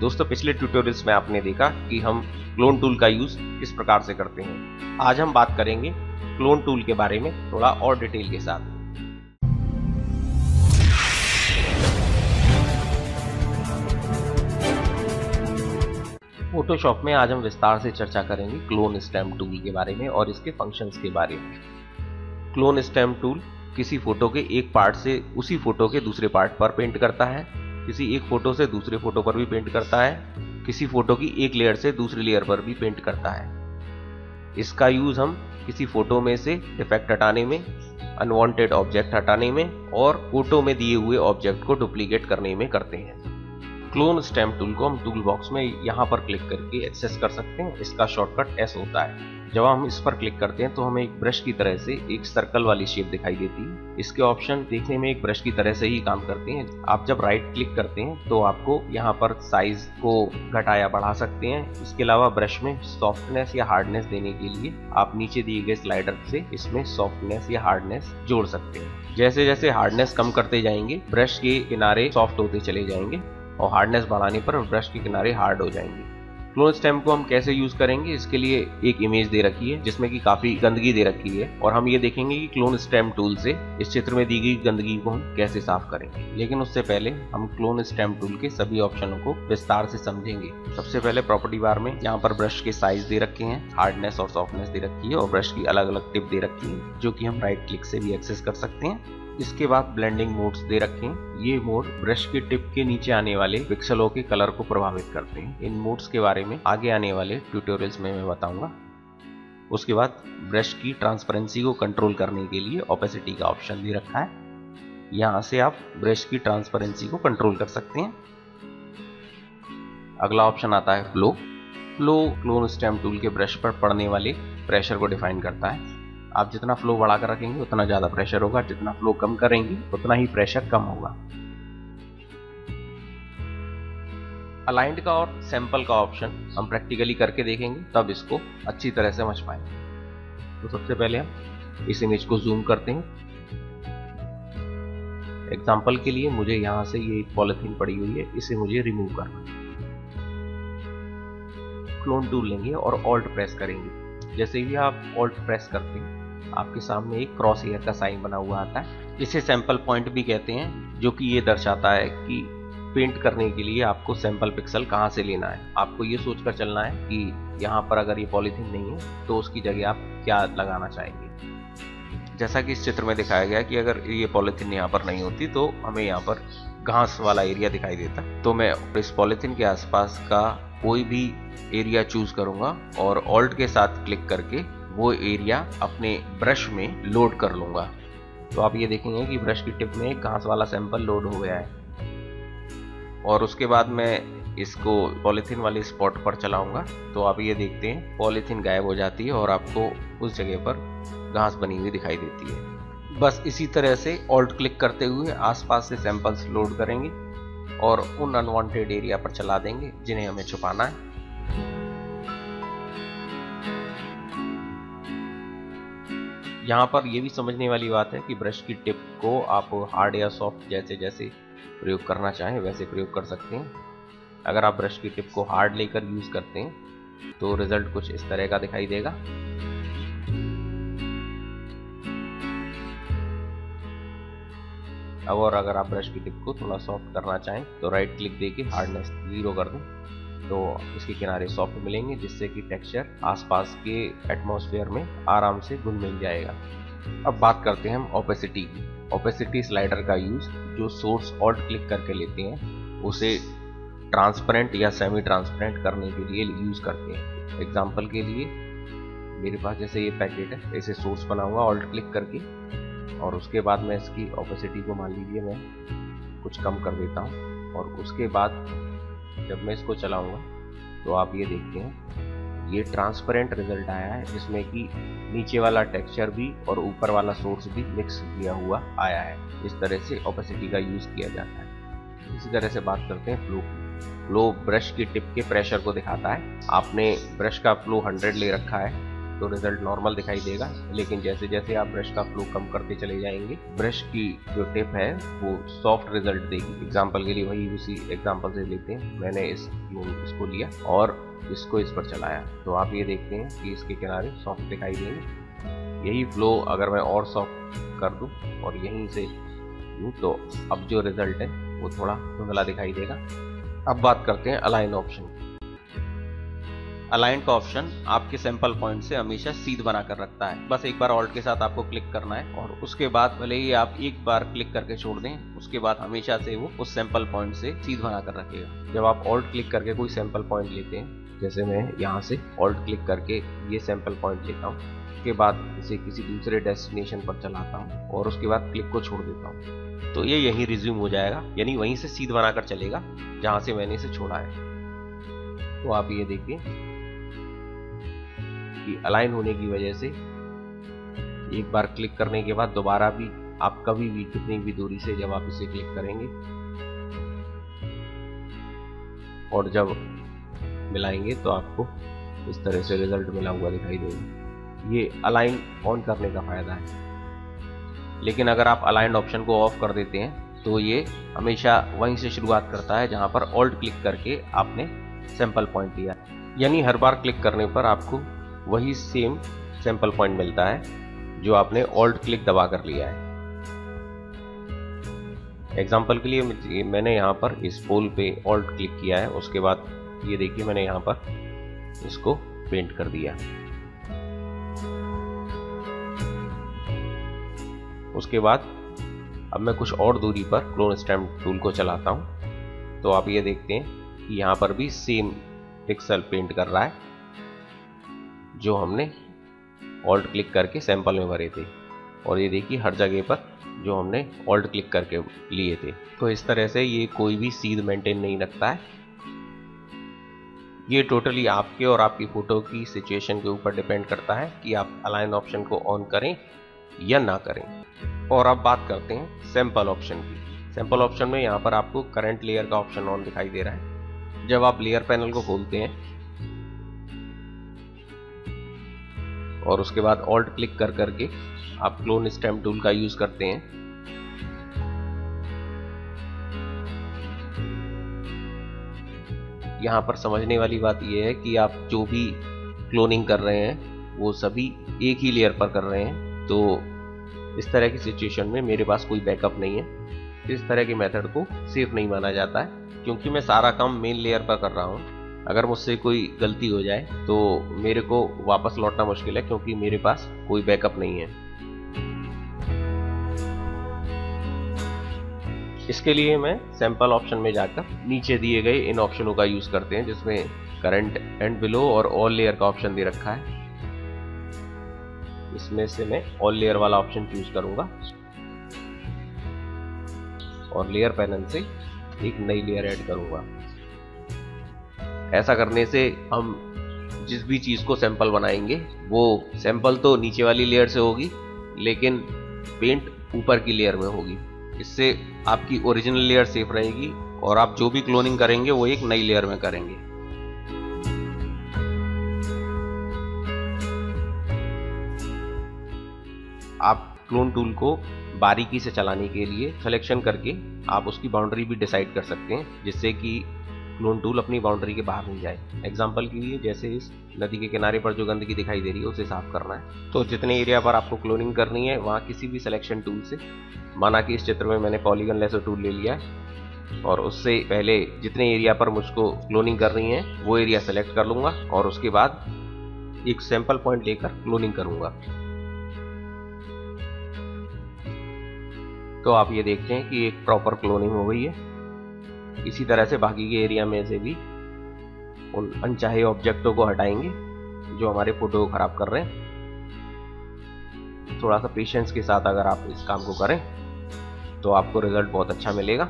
दोस्तों पिछले ट्यूटोरियल्स में आपने देखा कि हम क्लोन टूल का यूज किस प्रकार से करते हैं। आज हम बात करेंगे क्लोन टूल के बारे में थोड़ा और डिटेल के साथ। फोटोशॉप में आज हम विस्तार से चर्चा करेंगे क्लोन स्टैम्प टूल के बारे में और इसके फंक्शंस के बारे में। क्लोन स्टैम्प टूल किसी फोटो के एक पार्ट से उसी फोटो के दूसरे पार्ट पर पेंट करता है, किसी एक फोटो से दूसरे फोटो पर भी पेंट करता है, किसी फोटो की एक लेयर से दूसरी लेयर पर भी पेंट करता है। इसका यूज हम किसी फोटो में से डिफेक्ट हटाने में, अनवांटेड ऑब्जेक्ट हटाने में और फोटो में दिए हुए ऑब्जेक्ट को डुप्लीकेट करने में करते हैं। क्लोन स्टैम्प टूल को हम टूल बॉक्स में यहाँ पर क्लिक करके एक्सेस कर सकते हैं। इसका शॉर्टकट S होता है। जब हम इस पर क्लिक करते हैं तो हमें एक ब्रश की तरह से एक सर्कल वाली शेप दिखाई देती है। इसके ऑप्शन देखने में एक ब्रश की तरह से ही काम करते हैं। आप जब राइट क्लिक करते हैं तो आपको यहाँ पर साइज को घटाया बढ़ा सकते हैं। इसके अलावा ब्रश में सॉफ्टनेस या हार्डनेस देने के लिए आप नीचे दिए गए स्लाइडर से इसमें सॉफ्टनेस या हार्डनेस जोड़ सकते हैं। जैसे जैसे हार्डनेस कम करते जाएंगे ब्रश के किनारे सॉफ्ट होते चले जाएंगे और हार्डनेस बढ़ाने पर ब्रश के किनारे हार्ड हो जाएंगे। क्लोन स्टैम्प को हम कैसे यूज करेंगे, इसके लिए एक इमेज दे रखी है जिसमें कि काफी गंदगी दे रखी है और हम ये देखेंगे कि क्लोन स्टैम्प टूल से इस चित्र में दी गई गंदगी को हम कैसे साफ करेंगे। लेकिन उससे पहले हम क्लोन स्टैम्प टूल के सभी ऑप्शनों को विस्तार से समझेंगे। सबसे पहले प्रॉपर्टी बार में यहाँ पर ब्रश के साइज दे रखे हैं, हार्डनेस और सॉफ्टनेस दे रखी है और ब्रश की अलग अलग टिप दे रखी है जो कि हम राइट क्लिक से भी एक्सेस कर सकते हैं। इसके बाद ब्लेंडिंग मोड्स दे रखे हैं। ये मोड ब्रश के टिप के नीचे आने वाले पिक्सलों के कलर को प्रभावित करते हैं। इन मोड्स के बारे में आगे आने वाले ट्यूटोरियल्स में मैं बताऊंगा। उसके बाद ब्रश की ट्रांसपेरेंसी को कंट्रोल करने के लिए ओपेसिटी का ऑप्शन दे रखा है। यहाँ से आप ब्रश की ट्रांसपेरेंसी को कंट्रोल कर सकते हैं। अगला ऑप्शन आता है flow. Flow clone stamp tool के ब्रश पर पड़ने वाले प्रेशर को डिफाइन करता है। आप जितना फ्लो बढ़ाकर रखेंगे उतना ज्यादा प्रेशर होगा, जितना फ्लो कम करेंगे उतना ही प्रेशर कम होगा। अलाइंड का और सैंपल का ऑप्शन हम प्रैक्टिकली करके देखेंगे, तब इसको अच्छी तरह से समझ पाएंगे। तो सबसे पहले हम इस इमेज को जूम करते हैं। एग्जांपल के लिए मुझे यहां से ये पॉलिथीन पड़ी हुई है, इसे मुझे रिमूव करना है। क्लोन टूल लेंगे और ऑल्ट प्रेस करेंगे। जैसे ही आप ऑल्ट प्रेस करते हैं आपके सामने एक क्रॉस हेयर का साइन बना हुआ आता है। इसे सैंपल पॉइंट भी कहते हैं, जो कि ये दर्शाता है कि पेंट करने के लिए आपको सैंपल पिक्सल कहाँ से लेना है। आपको ये सोचकर चलना है कि यहाँ पर अगर ये पॉलीथीन नहीं है तो उसकी जगह आप क्या लगाना चाहेंगे। जैसा कि इस चित्र में दिखाया गया कि अगर ये पॉलीथीन यहाँ पर नहीं होती तो हमें यहाँ पर घास वाला एरिया दिखाई देता। तो मैं इस पॉलीथीन के आसपास का कोई भी एरिया चूज करूंगा और ऑल्ट के साथ क्लिक करके वो एरिया अपने ब्रश में लोड कर लूंगा। तो आप ये देखेंगे कि ब्रश की टिप में घास वाला सैंपल लोड हो गया है और उसके बाद मैं इसको पॉलीथीन वाली स्पॉट पर चलाऊंगा तो आप ये देखते हैं पॉलीथीन गायब हो जाती है और आपको उस जगह पर घास बनी हुई दिखाई देती है। बस इसी तरह से ऑल्ट क्लिक करते हुए आसपास से सैंपल्स लोड करेंगे और उन अनवांटेड एरिया पर चला देंगे जिन्हें हमें छुपाना है। यहाँ पर यह भी समझने वाली बात है कि ब्रश की टिप को आप हार्ड या सॉफ्ट जैसे जैसे प्रयोग करना चाहें वैसे प्रयोग कर सकते हैं। अगर आप ब्रश की टिप को हार्ड लेकर यूज करते हैं तो रिजल्ट कुछ इस तरह का दिखाई देगा। अब और अगर आप ब्रश की टिप को थोड़ा सॉफ्ट करना चाहें तो राइट क्लिक देके हार्डनेस 0 कर दें तो इसके किनारे सॉफ्ट मिलेंगे, जिससे कि टेक्सचर आसपास के एटमॉस्फेयर में आराम से घुल मिल जाएगा। अब बात करते हैं हम ओपेसिटी की। ओपेसिटी स्लाइडर का यूज जो सोर्स ऑल्ट क्लिक करके लेते हैं उसे ट्रांसपेरेंट या सेमी ट्रांसपेरेंट करने के लिए यूज करते हैं। एग्जांपल के लिए मेरे पास जैसे ये पैकेट है, इसे सोर्स बनाऊंगा ऑल्ट क्लिक करके और उसके बाद मैं इसकी ओपेसिटी को मान लीजिए मैं कुछ कम कर देता हूँ और उसके बाद जब मैं इसको चलाऊंगा तो आप ये देखते हैं ये ट्रांसपेरेंट रिजल्ट आया है, जिसमें कि नीचे वाला टेक्सचर भी और ऊपर वाला सोर्स भी मिक्स किया हुआ आया है। इस तरह से ओपेसिटी का यूज किया जाता है। इसी तरह से बात करते हैं फ्लो की। फ्लो ब्रश की टिप के प्रेशर को दिखाता है। आपने ब्रश का फ्लो 100 ले रखा है तो रिजल्ट नॉर्मल दिखाई देगा, लेकिन जैसे जैसे आप ब्रश का फ्लो कम करते चले जाएंगे ब्रश की जो टिप है वो सॉफ्ट रिजल्ट देगी। एग्जांपल के लिए वही उसी एग्जांपल से लेते हैं, मैंने इसको लिया और इसको इस पर चलाया तो आप ये देखते हैं कि इसके किनारे सॉफ्ट दिखाई देंगे। यही फ्लो अगर मैं और सॉफ्ट कर दूं और यहीं से यूँ, तो अब जो रिजल्ट है वो थोड़ा धुंधला दिखाई देगा। अब बात करते हैं अलाइन ऑप्शन। अलाइन का ऑप्शन आपके सैंपल पॉइंट से हमेशा सीध बना कर रखता है। बस एक बार ऑल्ट के साथ आपको क्लिक करना है और उसके बाद भले ही आप एक बार क्लिक करके छोड़ दें, उसके बाद हमेशा से वो उस सैंपल पॉइंट से सीध बना कर रखेगा। जब आप ऑल्ट क्लिक करके कोई सैंपल पॉइंट लेते हैं, जैसे मैं यहाँ से ऑल्ट क्लिक करके ये सैंपल पॉइंट लेता हूँ, उसके बाद इसे किसी दूसरे डेस्टिनेशन पर चलाता हूँ और उसके बाद क्लिक को छोड़ देता हूँ, तो ये यहीं रिज्यूम हो जाएगा, यानी वहीं से सीध बनाकर चलेगा जहां से मैंने इसे छोड़ा है। तो आप ये देखिए कि अलाइन होने की वजह से एक बार क्लिक करने के बाद दोबारा भी आप कभी भी कितनी भी दूरी से जब आप इसे क्लिक करेंगे और जब मिलाएंगे तो आपको इस तरह से रिजल्ट मिला हुआ दिखाई देगा। ये अलाइन ऑन करने का फायदा है। लेकिन अगर आप अलाइंड ऑप्शन को ऑफ कर देते हैं तो ये हमेशा वहीं से शुरुआत करता है जहां पर ऑल्ट क्लिक करके आपने सैंपल पॉइंट लिया, यानी हर बार क्लिक करने पर आपको वही सेम सैंपल पॉइंट मिलता है जो आपने ऑल्ट क्लिक दबा कर लिया है। एग्जांपल के लिए मैंने यहाँ पर इस पोल पे ऑल्ट क्लिक किया है, उसके बाद ये देखिए मैंने यहाँ पर इसको पेंट कर दिया। उसके बाद अब मैं कुछ और दूरी पर क्लोन स्टैम्प टूल को चलाता हूं तो आप ये देखते हैं कि यहाँ पर भी सेम पिक्सल पेंट कर रहा है जो हमने ऑल्ट क्लिक करके सैंपल में भरे थे, और ये देखिए हर जगह पर जो हमने ऑल्ट क्लिक करके लिए थे। तो इस तरह से ये कोई भी सीध मेंटेन नहीं रखता है। ये टोटली आपके और आपकी फोटो की सिचुएशन के ऊपर डिपेंड करता है कि आप अलाइन ऑप्शन को ऑन करें या ना करें। और अब बात करते हैं सैंपल ऑप्शन की। सैंपल ऑप्शन में यहाँ पर आपको करंट लेयर का ऑप्शन ऑन दिखाई दे रहा है। जब आप लेयर पैनल को खोलते हैं और उसके बाद ऑल्ट क्लिक कर करके आप क्लोन स्टैम्प टूल का यूज करते हैं, यहाँ पर समझने वाली बात यह है कि आप जो भी क्लोनिंग कर रहे हैं वो सभी एक ही लेयर पर कर रहे हैं। तो इस तरह की सिचुएशन में मेरे पास कोई बैकअप नहीं है। इस तरह के मेथड को सेफ नहीं माना जाता है, क्योंकि मैं सारा काम मेन लेयर पर कर रहा हूँ। अगर मुझसे कोई गलती हो जाए तो मेरे को वापस लौटना मुश्किल है, क्योंकि मेरे पास कोई बैकअप नहीं है। इसके लिए मैं सैंपल ऑप्शन में जाकर नीचे दिए गए इन ऑप्शनों का यूज करते हैं, जिसमें करंट एंड बिलो और ऑल लेयर का ऑप्शन दे रखा है। इसमें से मैं ऑल लेयर वाला ऑप्शन चूज करूंगा और लेयर पैनल से एक नई लेयर ऐड करूंगा। ऐसा करने से हम जिस भी चीज को सैंपल बनाएंगे वो सैंपल तो नीचे वाली लेयर से होगी, लेकिन पेंट ऊपर की लेयर में होगी। इससे आपकी ओरिजिनल लेयर सेफ रहेगी और आप जो भी क्लोनिंग करेंगे वो एक नई लेयर में करेंगे। आप क्लोन टूल को बारीकी से चलाने के लिए सिलेक्शन करके आप उसकी बाउंड्री भी डिसाइड कर सकते हैं, जिससे कि क्लोन टूल अपनी बाउंड्री के बाहर नहीं जाए। एग्जांपल के लिए जैसे इस नदी के किनारे पर जो गंदगी दिखाई दे रही है उसे साफ करना है, तो जितने एरिया पर आपको क्लोनिंग करनी है वहाँ किसी भी सिलेक्शन टूल से, माना कि इस चित्र में मैंने पॉलीगन लेसर टूल ले लिया है और उससे पहले जितने एरिया पर मुझको क्लोनिंग करनी है वो एरिया सेलेक्ट कर लूंगा और उसके बाद एक सैंपल पॉइंट लेकर क्लोनिंग करूंगा। तो आप ये देखते हैं कि एक प्रॉपर क्लोनिंग हो गई है। इसी तरह से बाकी के एरिया में से भी उन अनचाहे ऑब्जेक्टों को हटाएंगे जो हमारे फोटो को खराब कर रहे हैं। थोड़ा सा पेशेंस के साथ अगर आप इस काम को करें तो आपको रिजल्ट बहुत अच्छा मिलेगा।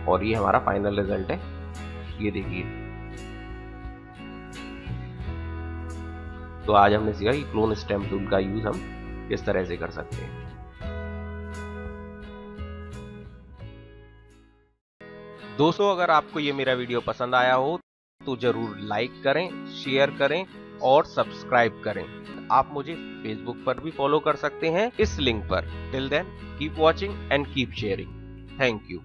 और ये हमारा फाइनल रिजल्ट है, ये देखिए। तो आज हमने सीखा कि क्लोन स्टैम्प टूल का यूज हम किस तरह से कर सकते हैं। दोस्तों, अगर आपको ये मेरा वीडियो पसंद आया हो तो जरूर लाइक करें, शेयर करें और सब्सक्राइब करें। आप मुझे फेसबुक पर भी फॉलो कर सकते हैं इस लिंक पर। Till then keep watching and keep sharing. Thank you.